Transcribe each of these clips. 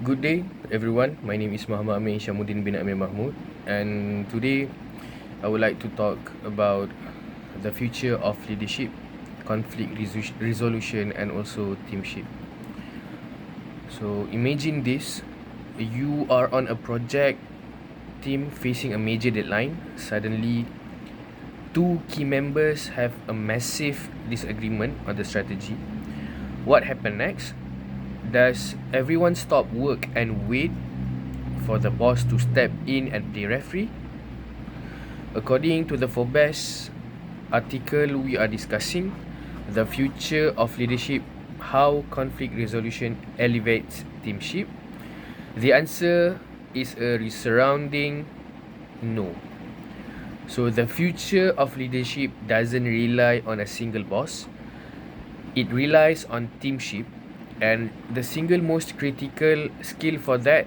Good day, everyone. My name is Mohamad Amir Hisyamuddin bin Amir Mahmud, and today I would like to talk about the future of leadership, conflict resolution, and also teamship. So imagine this: you are on a project team facing a major deadline. Suddenly, two key members have a massive disagreement on the strategy. What happened next? Does everyone stop work and wait for the boss to step in and play referee? According to the Forbes article we are discussing, the future of leadership, how conflict resolution elevates teamship, the answer is a resounding no. So the future of leadership doesn't rely on a single boss. It relies on teamship, and the single most critical skill for that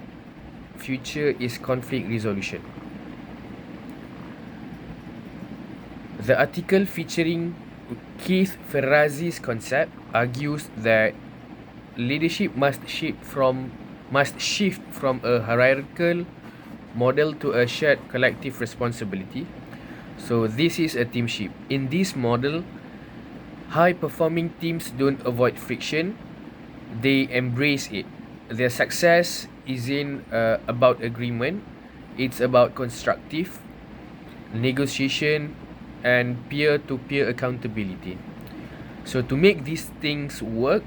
future is conflict resolution. The article featuring Keith Ferrazzi's concept argues that leadership must shift from a hierarchical model to a shared collective responsibility. So this is a teamship. In this model, high-performing teams don't avoid friction, they embrace it. Their success isn't about agreement, it's about constructive negotiation and peer-to-peer accountability. So to make these things work,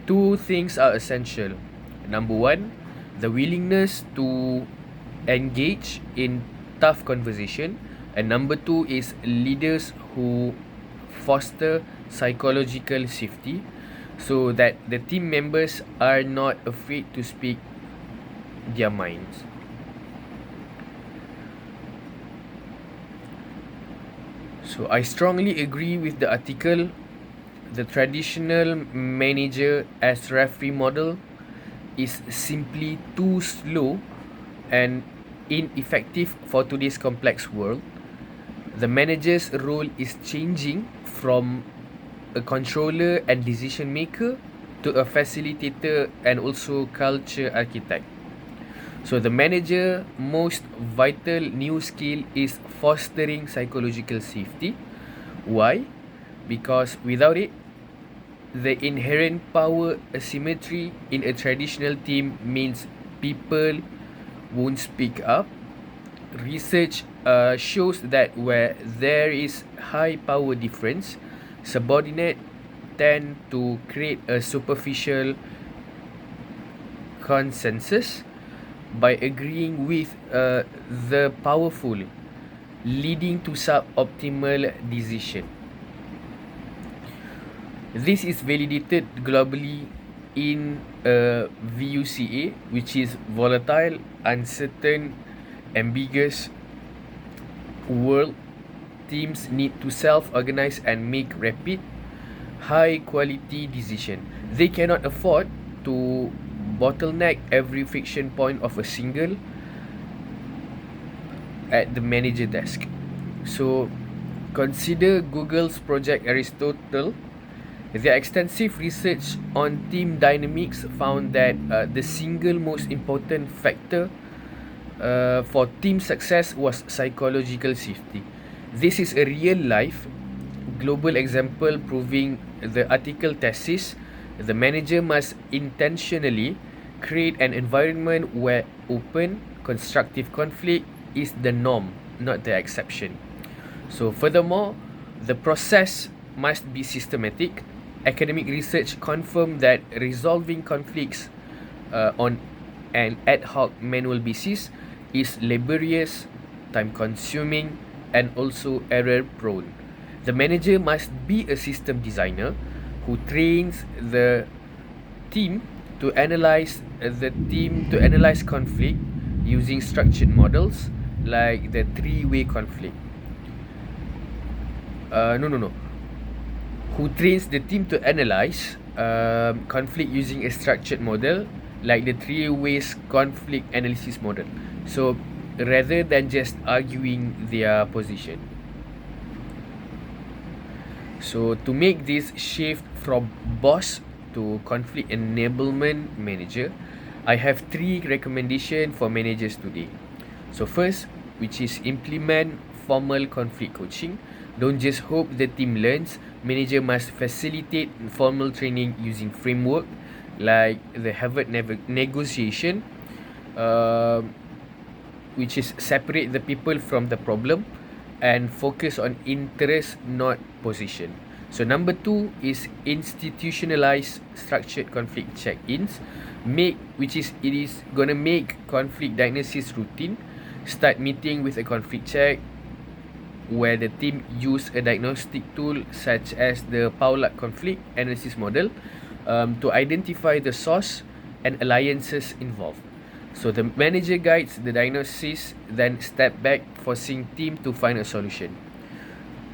two things are essential. Number one, the willingness to engage in tough conversation, and number two is leaders who foster psychological safety so that the team members are not afraid to speak their minds. So I strongly agree with the article. The traditional manager as referee model is simply too slow and ineffective for today's complex world. The manager's role is changing from a controller and decision maker to a facilitator and also culture architect. So the manager most vital new skill is fostering psychological safety. Why? Because without it, the inherent power asymmetry in a traditional team means people won't speak up. Research shows that where there is high power difference, subordinate tend to create a superficial consensus by agreeing with the powerful, leading to suboptimal decision. This is validated globally in VUCA, which is volatile, uncertain, ambiguous world. Teams need to self-organize and make rapid, high-quality decision. They cannot afford to bottleneck every friction point of a single at the manager desk. So consider Google's Project Aristotle. Their extensive research on team dynamics found that the single most important factor for team success was psychological safety. This is a real-life global example proving the article thesis. The manager must intentionally create an environment where open, constructive conflict is the norm, not the exception. So furthermore, the process must be systematic. Academic research confirmed that resolving conflicts on an ad hoc manual basis is laborious, time-consuming, and also error-prone. The manager must be a system designer who trains the team to analyze conflict using structured models like the three-way conflict. Who trains the team to analyze conflict using a structured model like the three-way conflict analysis model. So rather than just arguing their position. So to make this shift from boss to conflict enablement manager, I have 3 recommendations for managers today. So first, which is implement formal conflict coaching. Don't just hope the team learns. Manager must facilitate formal training using framework like the Harvard negotiation, which is separate the people from the problem and focus on interest, not position. So number 2 is institutionalize structured conflict check-ins. It is gonna make conflict diagnosis routine. Start meeting with a conflict check where the team use a diagnostic tool such as the Paulak conflict analysis model to identify the source and alliances involved. So the manager guides the diagnosis, then step back, forcing team to find a solution.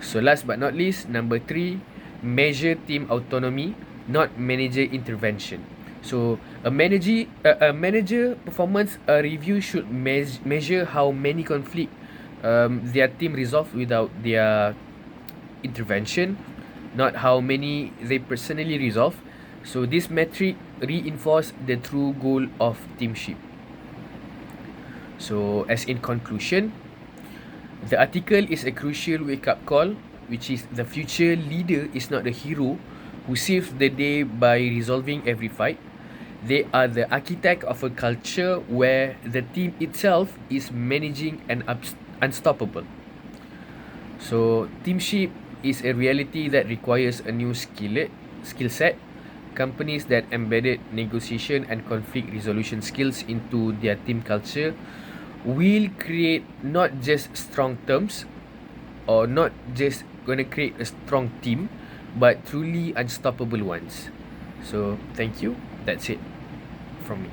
So last but not least, number 3, measure team autonomy, not manager intervention. So a manager performance review should measure how many conflict their team resolve without their intervention, not how many they personally resolve. So this metric reinforce the true goal of teamship. So as in conclusion, the article is a crucial wake-up call, which is the future leader is not the hero who saves the day by resolving every fight. They are the architect of a culture where the team itself is managing and unstoppable. So teamship is a reality that requires a new skill set. Companies that embedded negotiation and conflict resolution skills into their team culture will create not just strong terms or not just going to create a strong team, but truly unstoppable ones. So thank you. That's it from me.